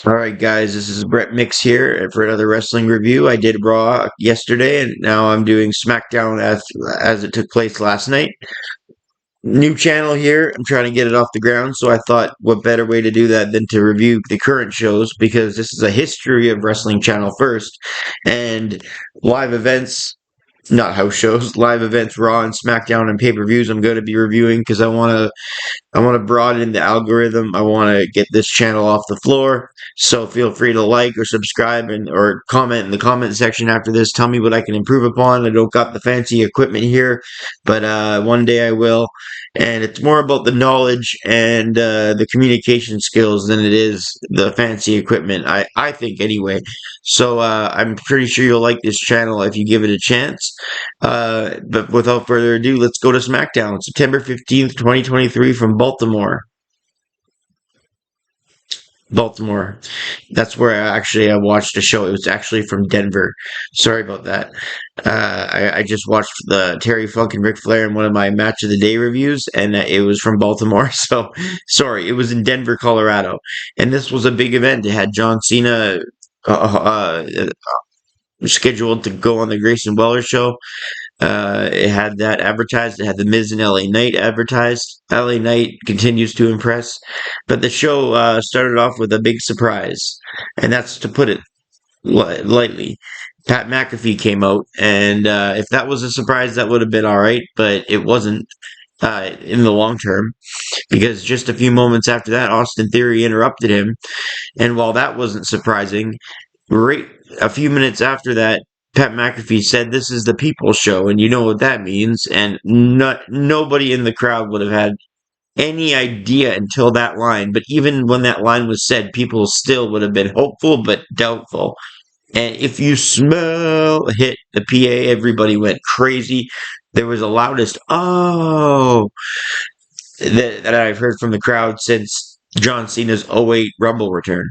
All right, guys, this is Brett Mix here for another wrestling review. I did Raw yesterday, and now I'm doing Smackdown as it took place last night. New channel here. I'm trying to get it off the ground, so I thought what better way to do that than to review the current shows because this is a history of wrestling channel first and live events, not house shows, live events, Raw and Smackdown and pay-per-views I'm going to be reviewing because I want to broaden the algorithm. I want to get this channel off the floor. So feel free to like or subscribe and or comment in the comment section after this. Tell me what I can improve upon. I don't got the fancy equipment here, but one day I will. And it's more about the knowledge and the communication skills than it is the fancy equipment. I think anyway. So I'm pretty sure you'll like this channel if you give it a chance. But without further ado, let's go to SmackDown, September 15th, 2023 from Baltimore. Baltimore. That's where I watched the show. It was actually from Denver. Sorry about that. I just watched the Terry Funk and Ric Flair in one of my Match of the Day reviews, and it was from Baltimore. So sorry, it was in Denver, Colorado, and this was a big event. It had John Cena scheduled to go on the Grayson Waller show. It had that advertised. It had the Miz and LA Knight advertised. LA Knight continues to impress, but the show started off with a big surprise, and that's to put it lightly. Pat McAfee came out, and if that was a surprise, that would have been all right, but it wasn't in the long term because just a few moments after that, Austin Theory interrupted him, and while that wasn't surprising, right a few minutes after that, Pat McAfee said, "This is the people's show," and you know what that means. And nobody in the crowd would have had any idea until that line. But even when that line was said, people still would have been hopeful but doubtful. And if you smell a hit the PA, everybody went crazy. There was the loudest "oh" that I've heard from the crowd since John Cena's '08 Rumble return.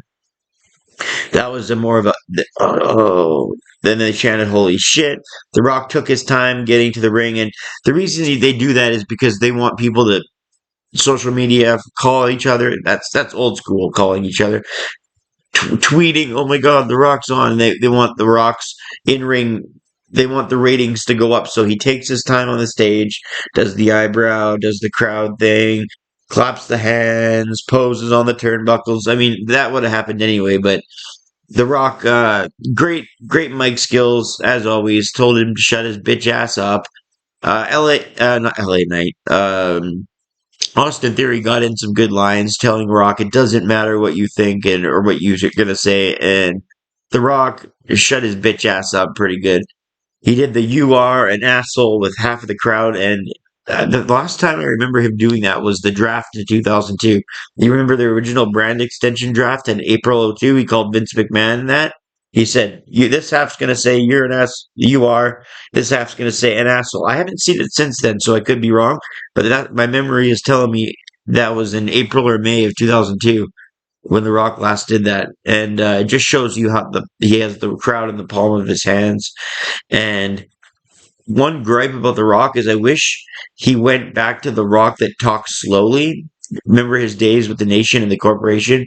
That was a more of a oh. Then they chanted "Holy shit!" The Rock took his time getting to the ring, and the reason they do that is because they want people to social media call each other. That's old school calling each other, tweeting. Oh my God, the Rock's on! And they want the Rock's in ring. They want the ratings to go up, so he takes his time on the stage, does the eyebrow, does the crowd thing, claps the hands, poses on the turnbuckles. I mean, that would have happened anyway, but the Rock, great mic skills as always. Told him to shut his bitch ass up. Not L.A. Knight. Austin Theory got in some good lines, telling Rock it doesn't matter what you think or what you're gonna say, and the Rock shut his bitch ass up pretty good. He did the "you are an asshole" with half of the crowd, and the last time I remember him doing that was the draft in 2002. You remember the original brand extension draft in April '02? He called Vince McMahon that. He said, this half's going to say you're an ass, you are. This half's going to say an asshole. I haven't seen it since then, so I could be wrong, but my memory is telling me that was in April or May of 2002 when The Rock last did that. And it just shows you how he has the crowd in the palm of his hands. And one gripe about The Rock is I wish he went back to The Rock that talks slowly. Remember his days with the Nation and the Corporation?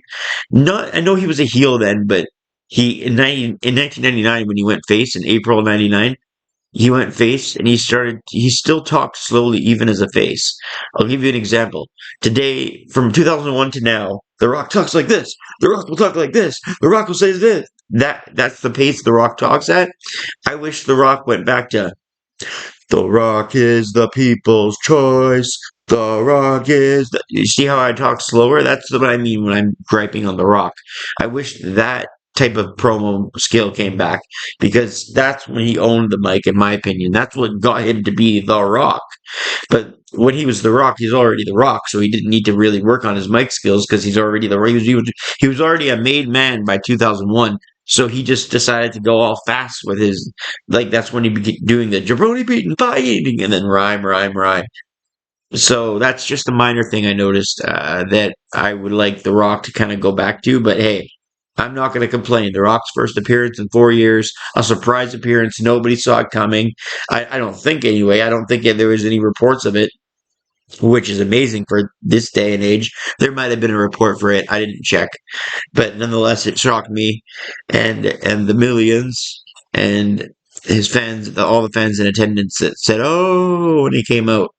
Not, I know he was a heel then, but in 1999 when he went face in April of '99, he went face and he still talked slowly even as a face. I'll give you an example. Today, from 2001 to now, The Rock talks like this. The Rock will talk like this. The Rock will say this. That's the pace The Rock talks at. I wish The Rock went back to "The Rock is the people's choice. The Rock is the..." You see how I talk slower? That's what I mean when I'm griping on The Rock. I wish that type of promo skill came back because that's when he owned the mic, in my opinion. That's what got him to be The Rock. But when he was The Rock, he's already The Rock, so he didn't need to really work on his mic skills because he's already he was already a made man by 2001. So he just decided to go all fast with his, like, that's when he began doing the jabroni beating, pie eating, and then rhyme, rhyme, rhyme. So that's just a minor thing I noticed that I would like The Rock to kind of go back to. But hey, I'm not going to complain. The Rock's first appearance in 4 years, a surprise appearance. Nobody saw it coming. I don't think, anyway. I don't think there was any reports of it. which is amazing for this day and age. There might have been a report for it. I didn't check, but nonetheless, it shocked me and the millions and his fans, all the fans in attendance that said, "Oh," when he came out.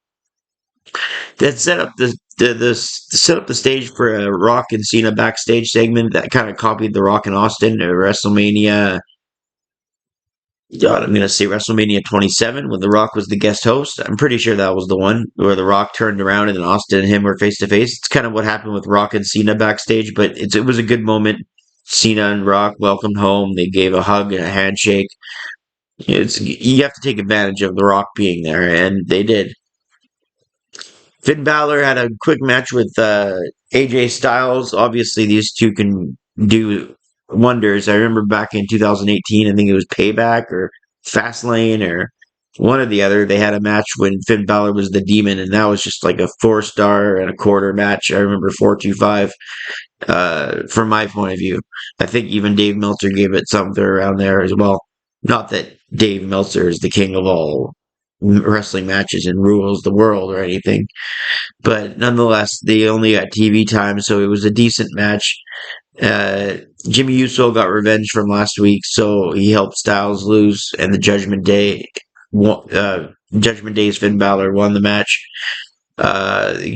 That set up set up the stage for a Rock and Cena backstage segment that kind of copied the Rock and Austin at WrestleMania. God, I'm gonna say WrestleMania 27 when The Rock was the guest host. I'm pretty sure that was the one where The Rock turned around and then Austin and him were face to face. It's kind of what happened with Rock and Cena backstage, but it was a good moment. Cena and Rock welcomed home. They gave a hug and a handshake. You have to take advantage of The Rock being there, and they did. Finn Balor had a quick match with AJ Styles. Obviously, these two can do wonders. I remember back in 2018, I think it was Payback or Fastlane or one or the other. They had a match when Finn Balor was the Demon, and that was just like a 4 star and a quarter match. I remember 4.25 from my point of view. I think even Dave Meltzer gave it something around there as well. Not that Dave Meltzer is the king of all wrestling matches and rules the world or anything, but nonetheless, they only got TV time, so it was a decent match. Uh, Jimmy Uso got revenge from last week, so he helped Styles lose, and the Judgment Day's Finn Balor won the match.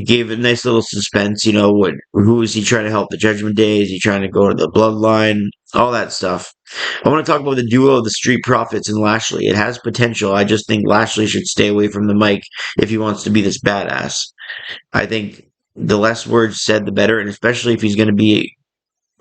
Gave a nice little suspense. Who is he trying to help? The Judgment Day? Is he trying to go to the Bloodline? All that stuff. I want to talk about the duo of the Street Profits and Lashley. It has potential. I just think Lashley should stay away from the mic if he wants to be this badass. I think the less words said, the better, and especially if he's going to be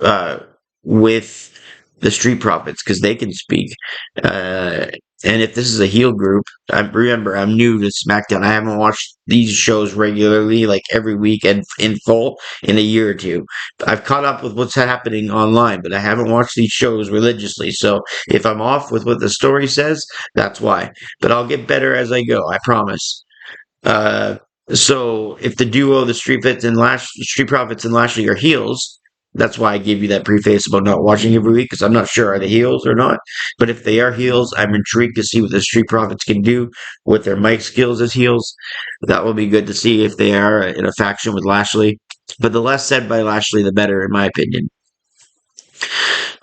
uh, with the Street Profits because they can speak. Uh, and if this is a heel group, remember I'm new to SmackDown. I haven't watched these shows regularly, like every week and in full, in a year or two. I've caught up with what's happening online, but I haven't watched these shows religiously. So if I'm off with what the story says, that's why. But I'll get better as I go. I promise. Uh, so if the duo, the Street Profits and Lashley are heels, that's why I gave you that preface about not watching every week because I'm not sure are they heels or not. But if they are heels, I'm intrigued to see what the Street Profits can do with their mic skills as heels. That will be good to see if they are in a faction with Lashley. But the less said by Lashley, the better, in my opinion.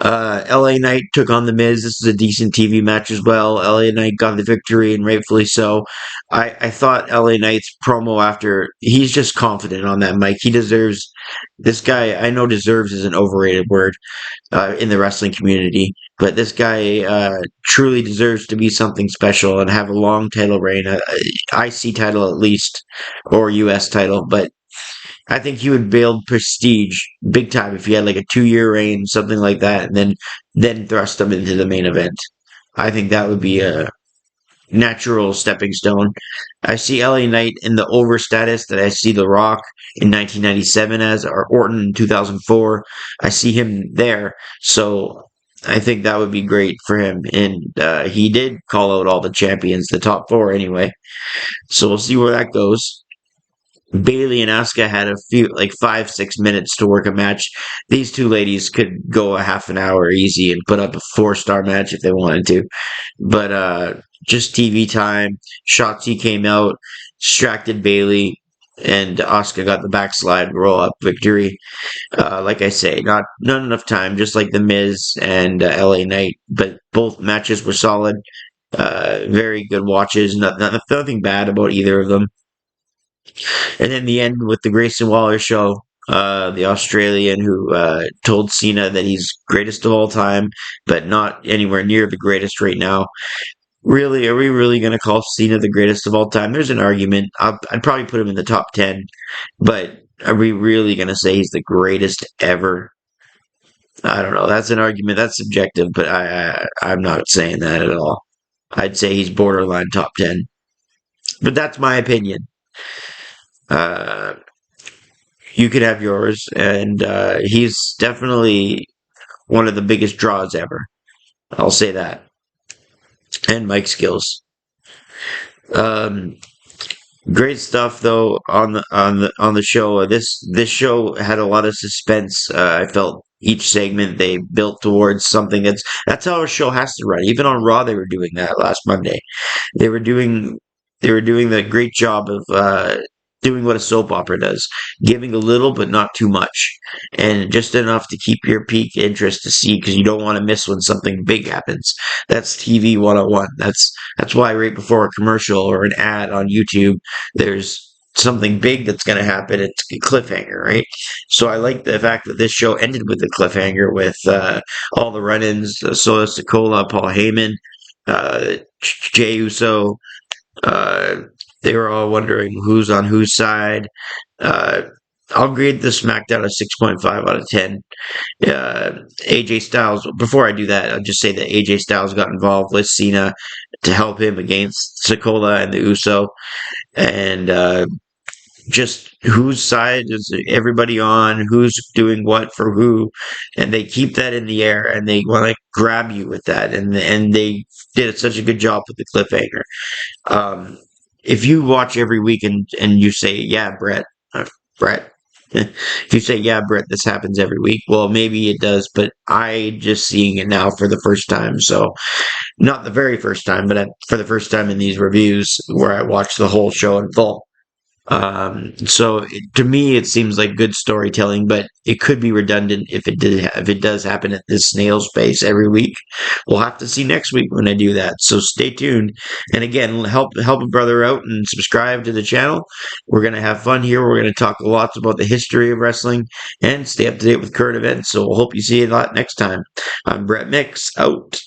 LA Knight took on The Miz. This is a decent TV match as well. LA Knight got the victory, and rightfully so. I thought LA Knight's promo after, he's just confident on that mic. He deserves, this guy, I know deserves is an overrated word in the wrestling community, but this guy truly deserves to be something special and have a long title reign, IC title at least, or US title, but I think he would build prestige big time if he had like a 2 year reign, something like that, and then thrust him into the main event. I think that would be a natural stepping stone. I see LA Knight in the over status that I see The Rock in 1997 as, or Orton in 2004. I see him there, so I think that would be great for him. And he did call out all the champions, the top four anyway. So we'll see where that goes. Bailey and Asuka had a few, like 5, 6 minutes to work a match. These two ladies could go a half an hour easy and put up a 4 star match if they wanted to. But just TV time. Shotzi came out, distracted Bailey, and Asuka got the backslide roll up victory. Like I say, not enough time, just like the Miz and LA Knight. But both matches were solid. Very good watches. Nothing bad about either of them. And then the end with the Grayson Waller show, the Australian who told Cena that he's greatest of all time, but not anywhere near the greatest right now. Really, are we really going to call Cena the greatest of all time? There's an argument. I'd probably put him in the top 10, but are we really going to say he's the greatest ever? I don't know. That's an argument. That's subjective, but I'm not saying that at all. I'd say he's borderline top 10, but that's my opinion. Uh, you could have yours, and he's definitely one of the biggest draws ever. I'll say that. And Mike skills. Um, Great stuff though on the show. This show had a lot of suspense. I felt each segment they built towards something that's how a show has to run. Even on Raw, they were doing that last Monday. They were doing the great job of doing what a soap opera does, giving a little but not too much, and just enough to keep your peak interest to see because you don't want to miss when something big happens. That's TV 101. That's why right before a commercial or an ad on YouTube, there's something big that's going to happen. It's a cliffhanger, right? So I like the fact that this show ended with a cliffhanger with all the run-ins, Solo Sikoa, Paul Heyman, Jey Uso. Uh, they were all wondering who's on whose side. Uh, I'll grade the SmackDown a 6.5 out of 10. AJ Styles, before I do that, I'll just say that AJ Styles got involved with Cena to help him against Sikoa and the Uso. And just whose side is everybody on, who's doing what for who, and they keep that in the air and they want to grab you with that. And they did such a good job with the cliffhanger. Um, if you watch every week and you say, yeah, Brett, if you say, yeah, Brett, this happens every week, well, maybe it does, but I just seeing it now for the first time. So, not the very first time, but for the first time in these reviews where I watched the whole show in full. To me, it seems like good storytelling, but it could be redundant if it does happen at this snail's pace every week. We'll have to see next week when I do that. So stay tuned. And again, help a brother out and subscribe to the channel. We're gonna have fun here. We're gonna talk lots about the history of wrestling and stay up to date with current events. So we'll hope you see you a lot next time. I'm Brett Mix out.